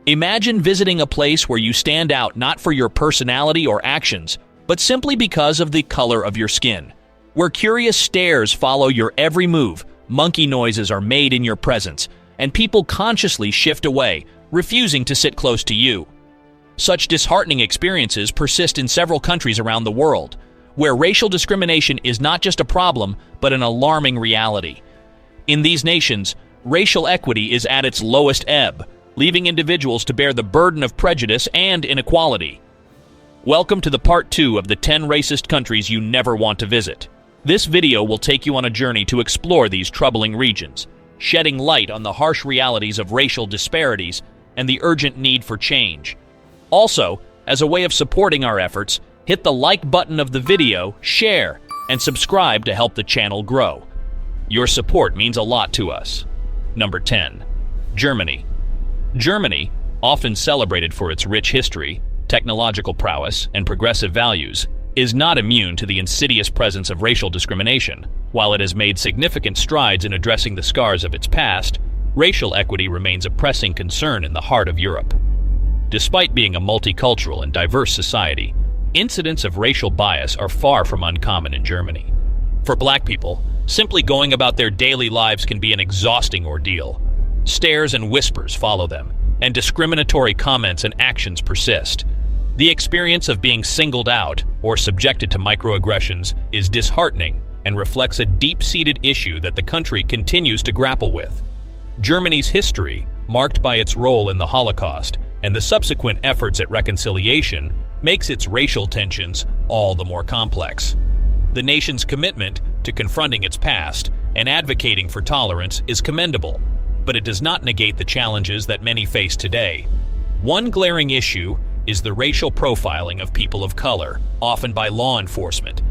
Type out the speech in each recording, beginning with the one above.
Imagine visiting a place where you stand out not for your personality or actions, but simply because of the color of your skin. Where curious stares follow your every move, monkey noises are made in your presence, and people consciously shift away, refusing to sit close to you. Such disheartening experiences persist in several countries around the world, where racial discrimination is not just a problem, but an alarming reality. In these nations, racial equity is at its lowest ebb, leaving individuals to bear the burden of prejudice and inequality. Welcome to the part 2 of the 10 racist countries you never want to visit. This video will take you on a journey to explore these troubling regions, shedding light on the harsh realities of racial disparities and the urgent need for change. Also, as a way of supporting our efforts, hit the like button of the video, share, and subscribe to help the channel grow. Your support means a lot to us. Number 10. Germany. Germany, often celebrated for its rich history, technological prowess, and progressive values, is not immune to the insidious presence of racial discrimination. While it has made significant strides in addressing the scars of its past, racial equity remains a pressing concern in the heart of Europe. Despite being a multicultural and diverse society, incidents of racial bias are far from uncommon in Germany. For Black people, simply going about their daily lives can be an exhausting ordeal. Stares and whispers follow them, and discriminatory comments and actions persist. The experience of being singled out or subjected to microaggressions is disheartening and reflects a deep-seated issue that the country continues to grapple with. Germany's history, marked by its role in the Holocaust and the subsequent efforts at reconciliation, makes its racial tensions all the more complex. The nation's commitment to confronting its past and advocating for tolerance is commendable, but it does not negate the challenges that many face today. One glaring issue is the racial profiling of people of color, often by law enforcement.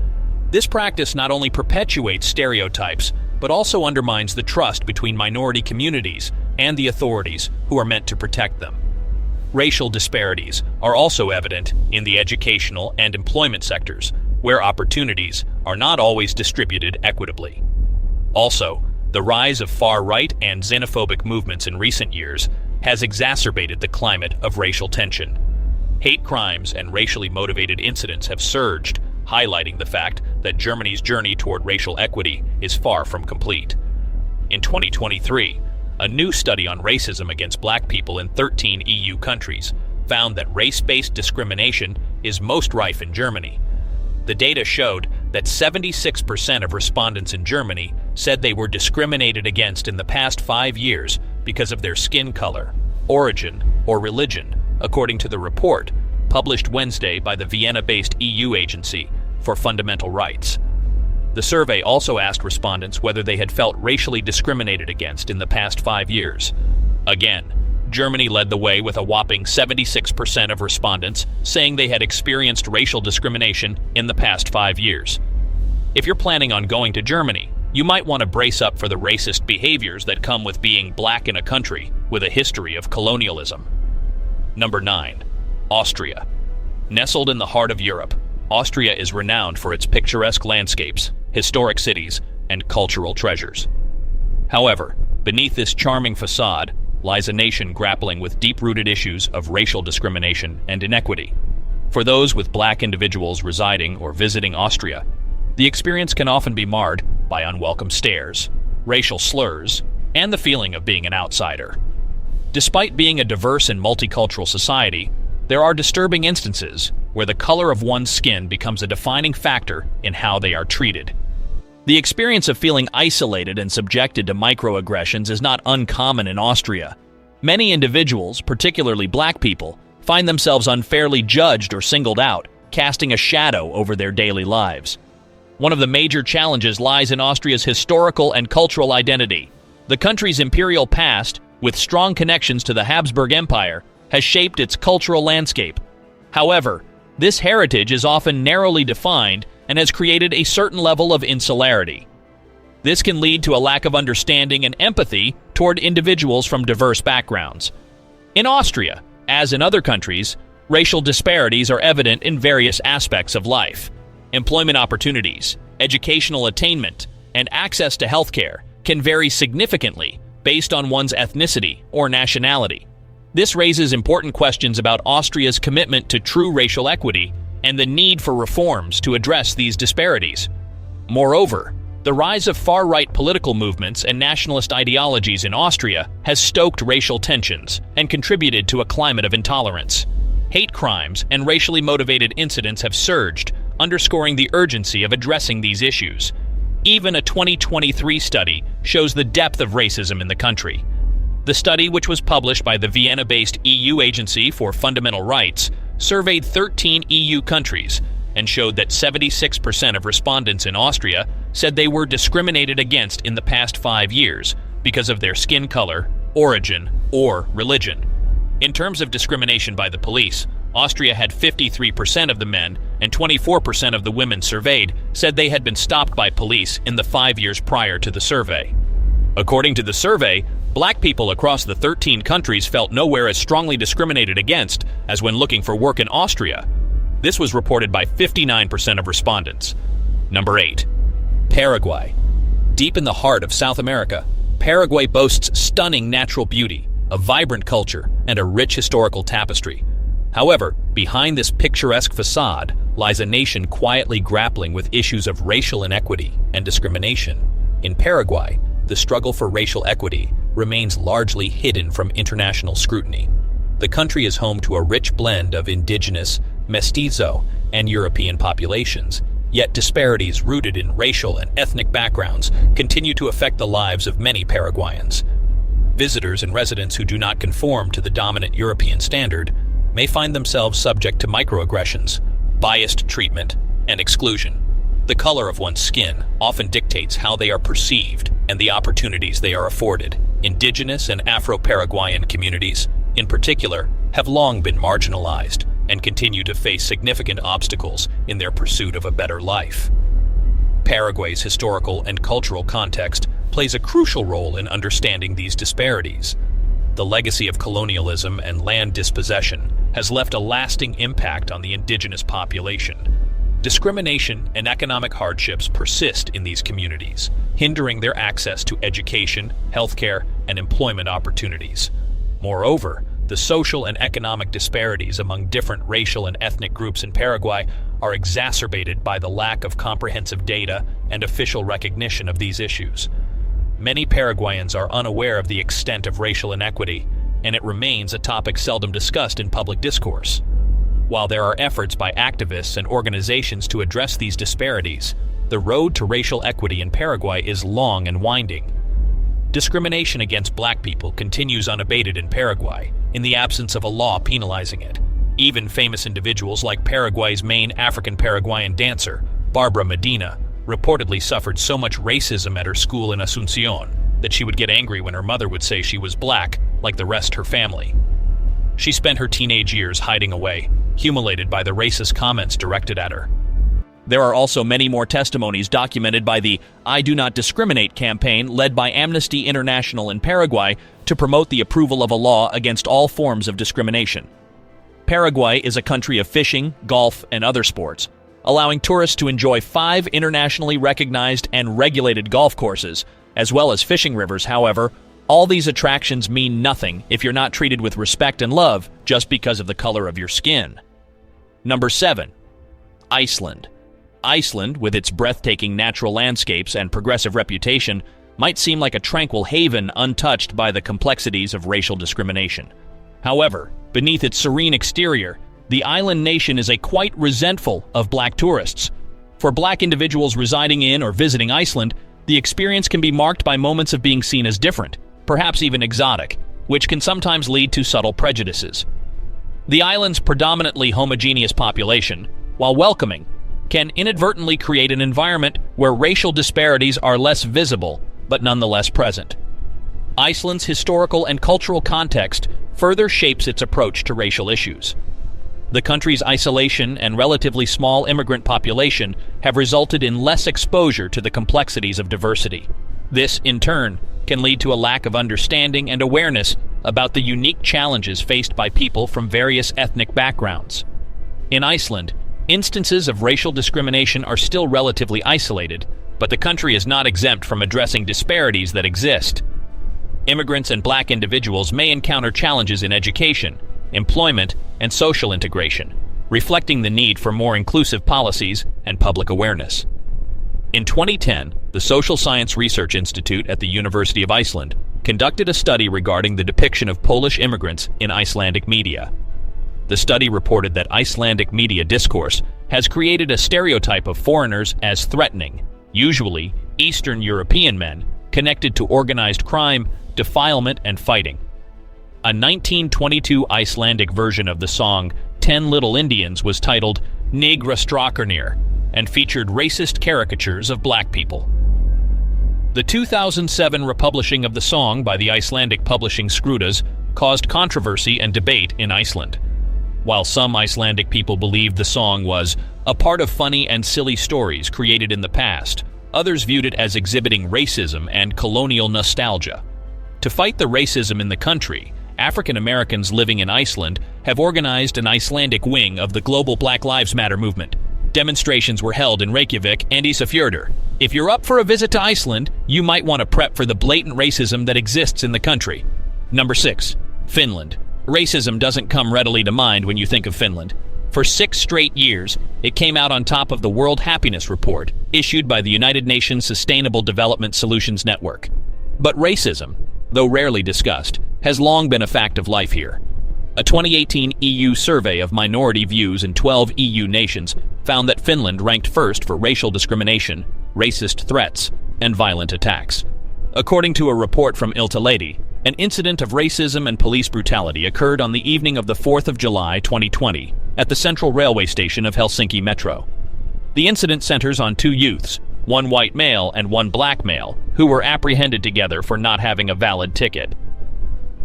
This practice not only perpetuates stereotypes, but also undermines the trust between minority communities and the authorities who are meant to protect them. Racial disparities are also evident in the educational and employment sectors, where opportunities are not always distributed equitably. Also, the rise of far-right and xenophobic movements in recent years has exacerbated the climate of racial tension. Hate crimes and racially motivated incidents have surged, highlighting the fact that Germany's journey toward racial equity is far from complete. In 2023, a new study on racism against Black people in 13 EU countries found that race-based discrimination is most rife in Germany. The data showed that 76% of respondents in Germany said they were discriminated against in the past 5 years because of their skin color, origin, or religion, according to the report published Wednesday by the Vienna-based EU Agency for Fundamental Rights. The survey also asked respondents whether they had felt racially discriminated against in the past 5 years. Again, Germany led the way with a whopping 76% of respondents saying they had experienced racial discrimination in the past 5 years. If you're planning on going to Germany, you might want to brace up for the racist behaviors that come with being Black in a country with a history of colonialism. Number 9. Austria. Nestled in the heart of Europe, Austria is renowned for its picturesque landscapes, historic cities, and cultural treasures. However, beneath this charming facade lies a nation grappling with deep-rooted issues of racial discrimination and inequity. For those with Black individuals residing or visiting Austria, the experience can often be marred by unwelcome stares, racial slurs, and the feeling of being an outsider. Despite being a diverse and multicultural society, there are disturbing instances where the color of one's skin becomes a defining factor in how they are treated. The experience of feeling isolated and subjected to microaggressions is not uncommon in Austria. Many individuals, particularly Black people, find themselves unfairly judged or singled out, casting a shadow over their daily lives. One of the major challenges lies in Austria's historical and cultural identity. The country's imperial past, with strong connections to the Habsburg Empire, has shaped its cultural landscape. However, this heritage is often narrowly defined and has created a certain level of insularity. This can lead to a lack of understanding and empathy toward individuals from diverse backgrounds. In Austria, as in other countries, racial disparities are evident in various aspects of life. Employment opportunities, educational attainment, and access to healthcare can vary significantly based on one's ethnicity or nationality. This raises important questions about Austria's commitment to true racial equity and the need for reforms to address these disparities. Moreover, the rise of far-right political movements and nationalist ideologies in Austria has stoked racial tensions and contributed to a climate of intolerance. Hate crimes and racially motivated incidents have surged, underscoring the urgency of addressing these issues. Even a 2023 study shows the depth of racism in the country. The study, which was published by the Vienna-based EU Agency for Fundamental Rights, surveyed 13 EU countries and showed that 76% of respondents in Austria said they were discriminated against in the past 5 years because of their skin color, origin, or religion. In terms of discrimination by the police, Austria had 53% of the men and 24% of the women surveyed said they had been stopped by police in the 5 years prior to the survey. According to the survey, black people across the 13 countries felt nowhere as strongly discriminated against as when looking for work in Austria. This was reported by 59% of respondents. Number 8. Paraguay. Deep in the heart of South America, Paraguay boasts stunning natural beauty, a vibrant culture, and a rich historical tapestry. However, behind this picturesque facade lies a nation quietly grappling with issues of racial inequity and discrimination. In Paraguay, the struggle for racial equity remains largely hidden from international scrutiny. The country is home to a rich blend of indigenous, mestizo, and European populations, yet disparities rooted in racial and ethnic backgrounds continue to affect the lives of many Paraguayans. Visitors and residents who do not conform to the dominant European standard may find themselves subject to microaggressions, biased treatment, and exclusion. The color of one's skin often dictates how they are perceived and the opportunities they are afforded. Indigenous and Afro-Paraguayan communities, in particular, have long been marginalized and continue to face significant obstacles in their pursuit of a better life. Paraguay's historical and cultural context plays a crucial role in understanding these disparities. The legacy of colonialism and land dispossession has left a lasting impact on the indigenous population. Discrimination and economic hardships persist in these communities, hindering their access to education, healthcare, and employment opportunities. Moreover, the social and economic disparities among different racial and ethnic groups in Paraguay are exacerbated by the lack of comprehensive data and official recognition of these issues. Many Paraguayans are unaware of the extent of racial inequity, and it remains a topic seldom discussed in public discourse. While there are efforts by activists and organizations to address these disparities, the road to racial equity in Paraguay is long and winding. Discrimination against black people continues unabated in Paraguay, in the absence of a law penalizing it. Even famous individuals like Paraguay's main African-Paraguayan dancer, Barbara Medina, reportedly suffered so much racism at her school in Asunción that she would get angry when her mother would say she was black, like the rest of her family. She spent her teenage years hiding away, humiliated by the racist comments directed at her. There are also many more testimonies documented by the I Do Not Discriminate campaign led by Amnesty International in Paraguay to promote the approval of a law against all forms of discrimination. Paraguay is a country of fishing, golf, and other sports, allowing tourists to enjoy 5 internationally recognized and regulated golf courses, as well as fishing rivers. However, all these attractions mean nothing if you're not treated with respect and love just because of the color of your skin. Number 7. Iceland. Iceland, with its breathtaking natural landscapes and progressive reputation, might seem like a tranquil haven untouched by the complexities of racial discrimination. However, beneath its serene exterior, the island nation is quite resentful of black tourists. For black individuals residing in or visiting Iceland, the experience can be marked by moments of being seen as different, perhaps even exotic, which can sometimes lead to subtle prejudices. The island's predominantly homogeneous population, while welcoming, can inadvertently create an environment where racial disparities are less visible, but nonetheless present. Iceland's historical and cultural context further shapes its approach to racial issues. The country's isolation and relatively small immigrant population have resulted in less exposure to the complexities of diversity. This, in turn, can lead to a lack of understanding and awareness about the unique challenges faced by people from various ethnic backgrounds. In Iceland, instances of racial discrimination are still relatively isolated, but the country is not exempt from addressing disparities that exist. immigrants and black individuals may encounter challenges in education, employment, and social integration, reflecting the need for more inclusive policies and public awareness. In 2010, the Social Science Research Institute at the University of Iceland conducted a study regarding the depiction of Polish immigrants in Icelandic media. The study reported that Icelandic media discourse has created a stereotype of foreigners as threatening, usually Eastern European men, connected to organized crime, defilement, and fighting. A 1922 Icelandic version of the song 10 Little Indians was titled Negra Strákarnir and featured racist caricatures of black people. The 2007 republishing of the song by the Icelandic publishing Skrudas caused controversy and debate in Iceland. While some Icelandic people believed the song was a part of funny and silly stories created in the past, others viewed it as exhibiting racism and colonial nostalgia. To fight the racism in the country, African Americans living in Iceland have organized an Icelandic wing of the global Black Lives Matter movement. Demonstrations were held in Reykjavik and Ísafjörður. If you're up for a visit to Iceland, you might want to prep for the blatant racism that exists in the country. Number 6. Finland. Racism doesn't come readily to mind when you think of Finland. For 6 straight years, it came out on top of the World Happiness Report, issued by the United Nations Sustainable Development Solutions Network. But racism, though rarely discussed, has long been a fact of life here. A 2018 EU survey of minority views in 12 EU nations found that Finland ranked first for racial discrimination, racist threats, and violent attacks. According to a report from Iltalehti, an incident of racism and police brutality occurred on the evening of the 4th of July 2020 at the Central Railway Station of Helsinki Metro. The incident centers on 2 youths, one white male and one black male, who were apprehended together for not having a valid ticket.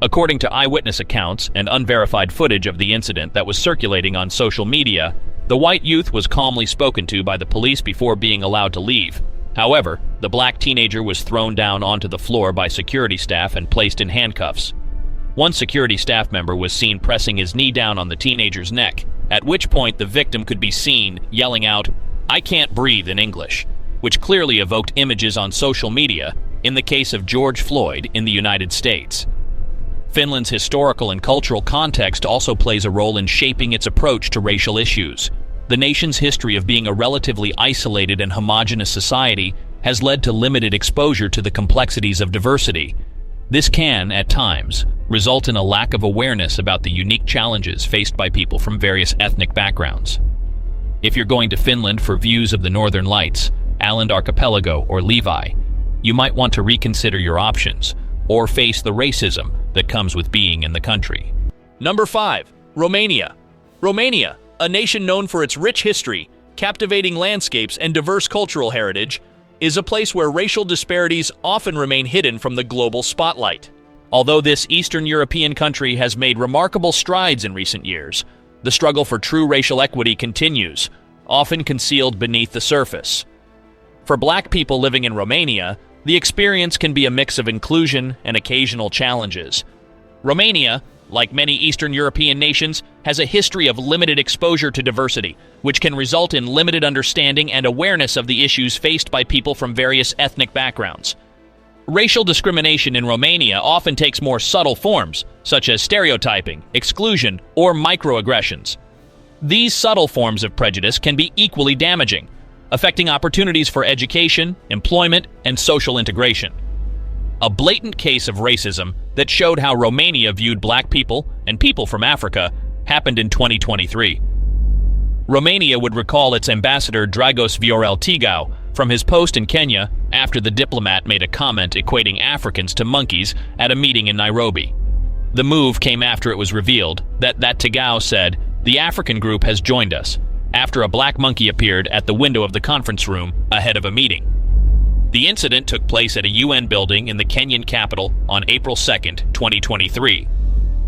According to eyewitness accounts and unverified footage of the incident that was circulating on social media, the white youth was calmly spoken to by the police before being allowed to leave. However, the black teenager was thrown down onto the floor by security staff and placed in handcuffs. One security staff member was seen pressing his knee down on the teenager's neck, at which point the victim could be seen yelling out, "I can't breathe," in English, which clearly evoked images on social media in the case of George Floyd in the United States. Finland's historical and cultural context also plays a role in shaping its approach to racial issues. The nation's history of being a relatively isolated and homogeneous society has led to limited exposure to the complexities of diversity. This can, at times, result in a lack of awareness about the unique challenges faced by people from various ethnic backgrounds. If you're going to Finland for views of the Northern Lights, Åland Archipelago, or Levi, you might want to reconsider your options or face the racism that comes with being in the country. Number 5. Romania. Romania, a nation known for its rich history, captivating landscapes, and diverse cultural heritage, is a place where racial disparities often remain hidden from the global spotlight. Although this Eastern European country has made remarkable strides in recent years, the struggle for true racial equity continues, often concealed beneath the surface. For black people living in Romania, the experience can be a mix of inclusion and occasional challenges. Romania, like many Eastern European nations, has a history of limited exposure to diversity, which can result in limited understanding and awareness of the issues faced by people from various ethnic backgrounds. Racial discrimination in Romania often takes more subtle forms, such as stereotyping, exclusion, or microaggressions. These subtle forms of prejudice can be equally damaging, affecting opportunities for education, employment, and social integration. A blatant case of racism that showed how Romania viewed black people and people from Africa happened in 2023. Romania would recall its ambassador Dragos Viorel Tigau from his post in Kenya after the diplomat made a comment equating Africans to monkeys at a meeting in Nairobi. The move came after it was revealed that Tigau said, "The African group has joined us," after a black monkey appeared at the window of the conference room ahead of a meeting. The incident took place at a UN building in the Kenyan capital on April 2, 2023.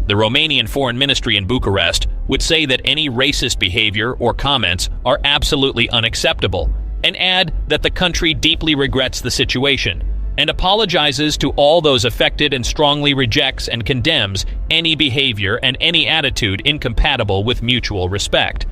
The Romanian Foreign Ministry in Bucharest would say that any racist behavior or comments are absolutely unacceptable, and add that the country deeply regrets the situation and apologizes to all those affected and strongly rejects and condemns any behavior and any attitude incompatible with mutual respect.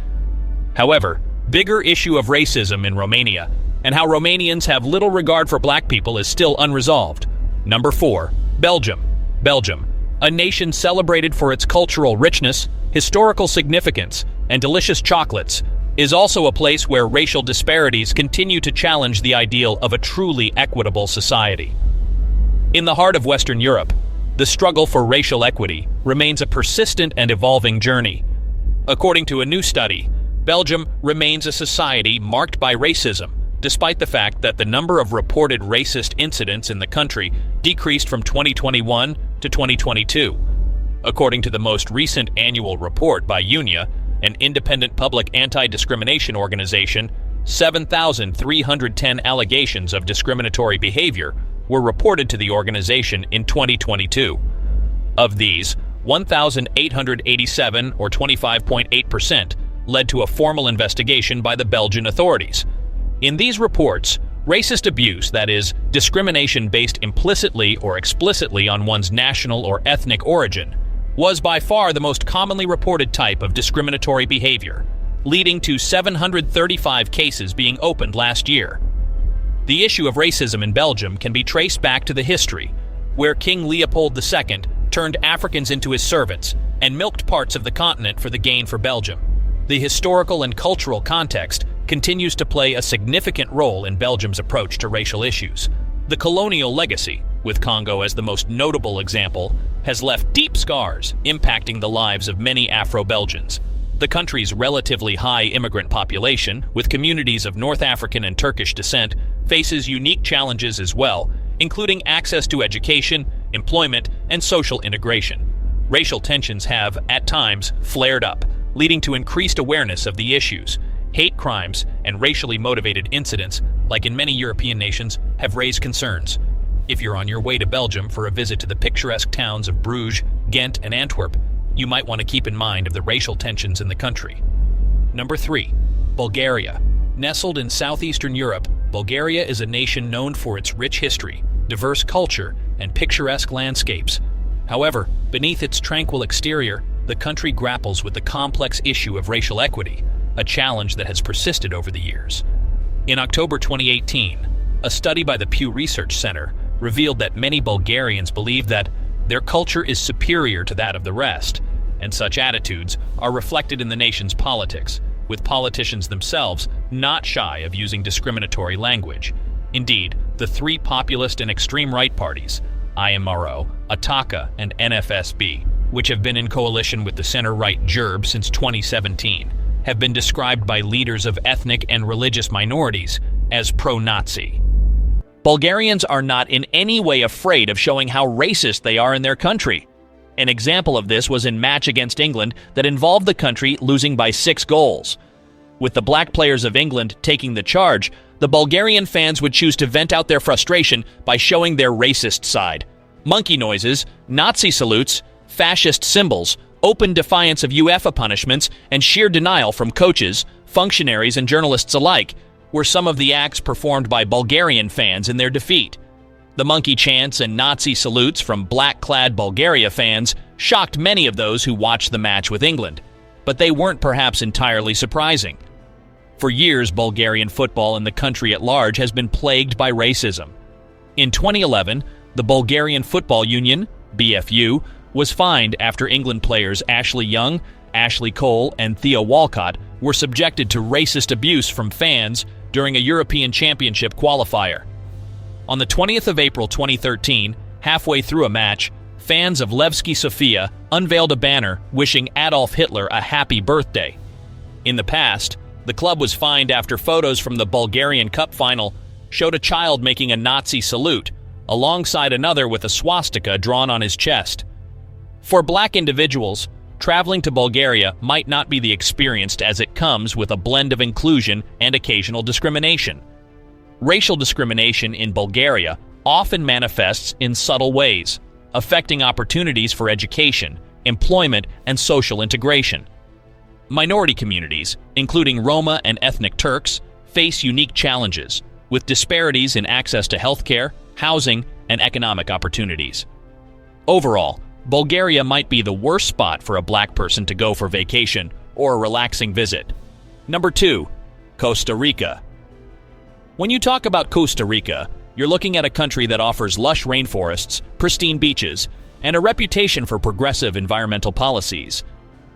However, bigger issue of racism in Romania and how Romanians have little regard for black people is still unresolved. Number 4. Belgium. Belgium, a nation celebrated for its cultural richness, historical significance, and delicious chocolates, is also a place where racial disparities continue to challenge the ideal of a truly equitable society. In the heart of Western Europe, the struggle for racial equity remains a persistent and evolving journey. According to a new study, Belgium remains a society marked by racism, despite the fact that the number of reported racist incidents in the country decreased from 2021 to 2022. According to the most recent annual report by UNIA, an independent public anti-discrimination organization, 7,310 allegations of discriminatory behavior were reported to the organization in 2022. Of these, 1,887, or 25.8%, led to a formal investigation by the Belgian authorities. In these reports, racist abuse, that is, discrimination based implicitly or explicitly on one's national or ethnic origin, was by far the most commonly reported type of discriminatory behavior, leading to 735 cases being opened last year. The issue of racism in Belgium can be traced back to the history, where King Leopold II turned Africans into his servants and milked parts of the continent for the gain for Belgium. The historical and cultural context continues to play a significant role in Belgium's approach to racial issues. The colonial legacy, with Congo as the most notable example, has left deep scars impacting the lives of many Afro-Belgians. The country's relatively high immigrant population, with communities of North African and Turkish descent, faces unique challenges as well, including access to education, employment, and social integration. Racial tensions have, at times, flared up, leading to increased awareness of the issues. Hate crimes and racially motivated incidents, like in many European nations, have raised concerns. If you're on your way to Belgium for a visit to the picturesque towns of Bruges, Ghent, and Antwerp, you might want to keep in mind of the racial tensions in the country. Number 3. Bulgaria. Nestled in southeastern Europe, Bulgaria is a nation known for its rich history, diverse culture, and picturesque landscapes. However, beneath its tranquil exterior, the country grapples with the complex issue of racial equity, a challenge that has persisted over the years. In October 2018, a study by the Pew Research Center revealed that many Bulgarians believe that their culture is superior to that of the rest, and such attitudes are reflected in the nation's politics, with politicians themselves not shy of using discriminatory language. Indeed, the three populist and extreme right parties, IMRO, Ataka, and NFSB, which have been in coalition with the center-right GERB since 2017, have been described by leaders of ethnic and religious minorities as pro-Nazi. Bulgarians are not in any way afraid of showing how racist they are in their country. An example of this was in match against England that involved the country losing by 6 goals. With the black players of England taking the charge, the Bulgarian fans would choose to vent out their frustration by showing their racist side. Monkey noises, Nazi salutes, fascist symbols, open defiance of UEFA punishments, and sheer denial from coaches, functionaries, and journalists alike were some of the acts performed by Bulgarian fans in their defeat. The monkey chants and Nazi salutes from black-clad Bulgaria fans shocked many of those who watched the match with England, but they weren't perhaps entirely surprising. For years, Bulgarian football and the country at large has been plagued by racism. In 2011, the Bulgarian Football Union, BFU, was fined after England players Ashley Young, Ashley Cole, and Thea Walcott were subjected to racist abuse from fans during a European Championship qualifier. On the 20th of April 2013, halfway through a match, fans of Levski Sofia unveiled a banner wishing Adolf Hitler a happy birthday. In the past, the club was fined after photos from the Bulgarian Cup final showed a child making a Nazi salute, alongside another with a swastika drawn on his chest. For black individuals, traveling to Bulgaria might not be the experience as it comes with a blend of inclusion and occasional discrimination. Racial discrimination in Bulgaria often manifests in subtle ways, affecting opportunities for education, employment, and social integration. Minority communities, including Roma and ethnic Turks, face unique challenges, with disparities in access to healthcare, housing, and economic opportunities. Overall, Bulgaria might be the worst spot for a black person to go for vacation or a relaxing visit. Number 2. Costa Rica. When you talk about Costa Rica, you're looking at a country that offers lush rainforests, pristine beaches, and a reputation for progressive environmental policies.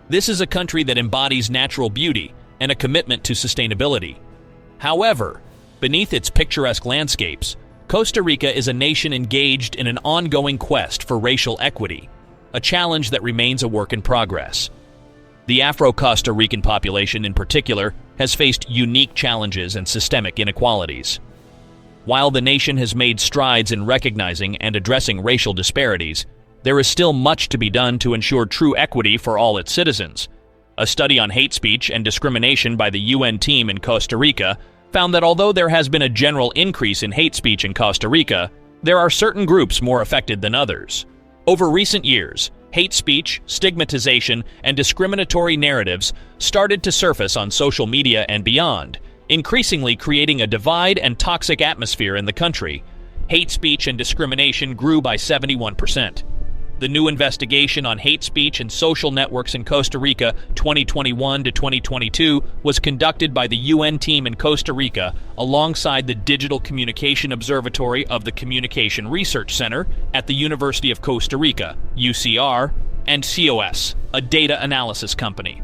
This is a country that embodies natural beauty and a commitment to sustainability. However, beneath its picturesque landscapes, Costa Rica is a nation engaged in an ongoing quest for racial equity, a challenge that remains a work in progress. The Afro-Costa Rican population in particular has faced unique challenges and systemic inequalities. While the nation has made strides in recognizing and addressing racial disparities, there is still much to be done to ensure true equity for all its citizens. A study on hate speech and discrimination by the UN team in Costa Rica found that although there has been a general increase in hate speech in Costa Rica, there are certain groups more affected than others. Over recent years, hate speech, stigmatization, and discriminatory narratives started to surface on social media and beyond, increasingly creating a divide and toxic atmosphere in the country. Hate speech and discrimination grew by 71%. The new investigation on hate speech and social networks in Costa Rica 2021 to 2022 was conducted by the UN team in Costa Rica alongside the Digital Communication Observatory of the Communication Research Center at the University of Costa Rica, UCR, and COS, a data analysis company.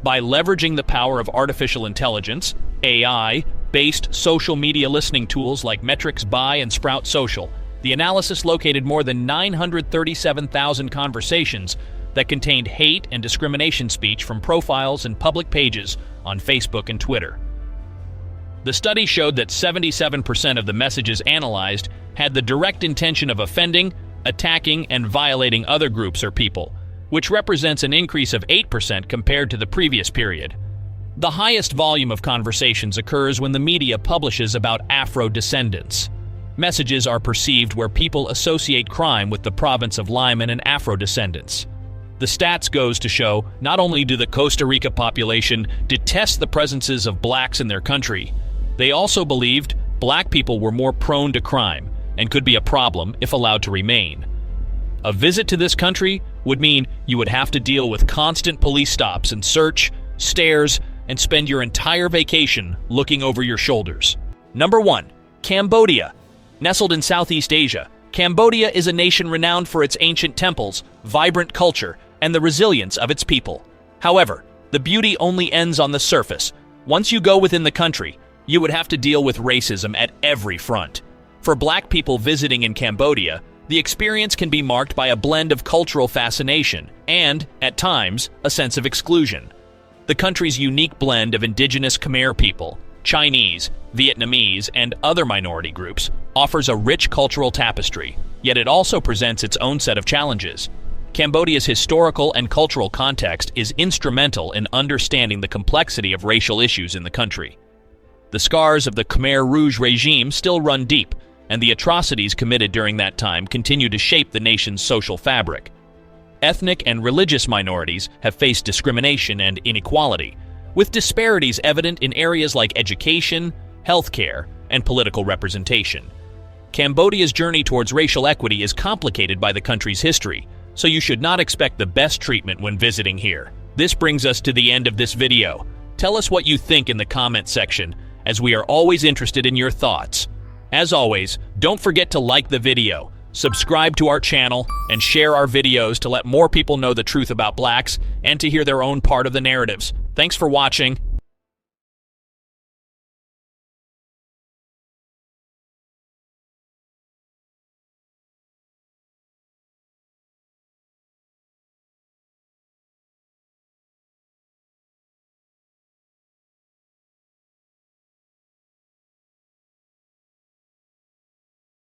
By leveraging the power of artificial intelligence, AI-based social media listening tools like Metrics Buy and Sprout Social, the analysis located more than 937,000 conversations that contained hate and discrimination speech from profiles and public pages on Facebook and Twitter. The study showed that 77% of the messages analyzed had the direct intention of offending, attacking, and violating other groups or people, which represents an increase of 8% compared to the previous period. The highest volume of conversations occurs when the media publishes about Afro-descendants. Messages are perceived where people associate crime with the province of Lyman and Afro-descendants. The stats goes to show not only do the Costa Rica population detest the presences of blacks in their country, they also believed black people were more prone to crime and could be a problem if allowed to remain. A visit to this country would mean you would have to deal with constant police stops and search, stares, and spend your entire vacation looking over your shoulders. Number 1. Cambodia. Nestled in Southeast Asia, Cambodia is a nation renowned for its ancient temples, vibrant culture, and the resilience of its people. However, the beauty only ends on the surface. Once you go within the country, you would have to deal with racism at every front. For black people visiting in Cambodia, the experience can be marked by a blend of cultural fascination and, at times, a sense of exclusion. The country's unique blend of indigenous Khmer people, Chinese, Vietnamese, and other minority groups offers a rich cultural tapestry, yet it also presents its own set of challenges. Cambodia's historical and cultural context is instrumental in understanding the complexity of racial issues in the country. The scars of the Khmer Rouge regime still run deep, and the atrocities committed during that time continue to shape the nation's social fabric. Ethnic and religious minorities have faced discrimination and inequality, with disparities evident in areas like education, healthcare, and political representation. Cambodia's journey towards racial equity is complicated by the country's history, so you should not expect the best treatment when visiting here. This brings us to the end of this video. Tell us what you think in the comment section, as we are always interested in your thoughts. As always, don't forget to like the video, subscribe to our channel, and share our videos to let more people know the truth about blacks and to hear their own part of the narratives. Thanks for watching.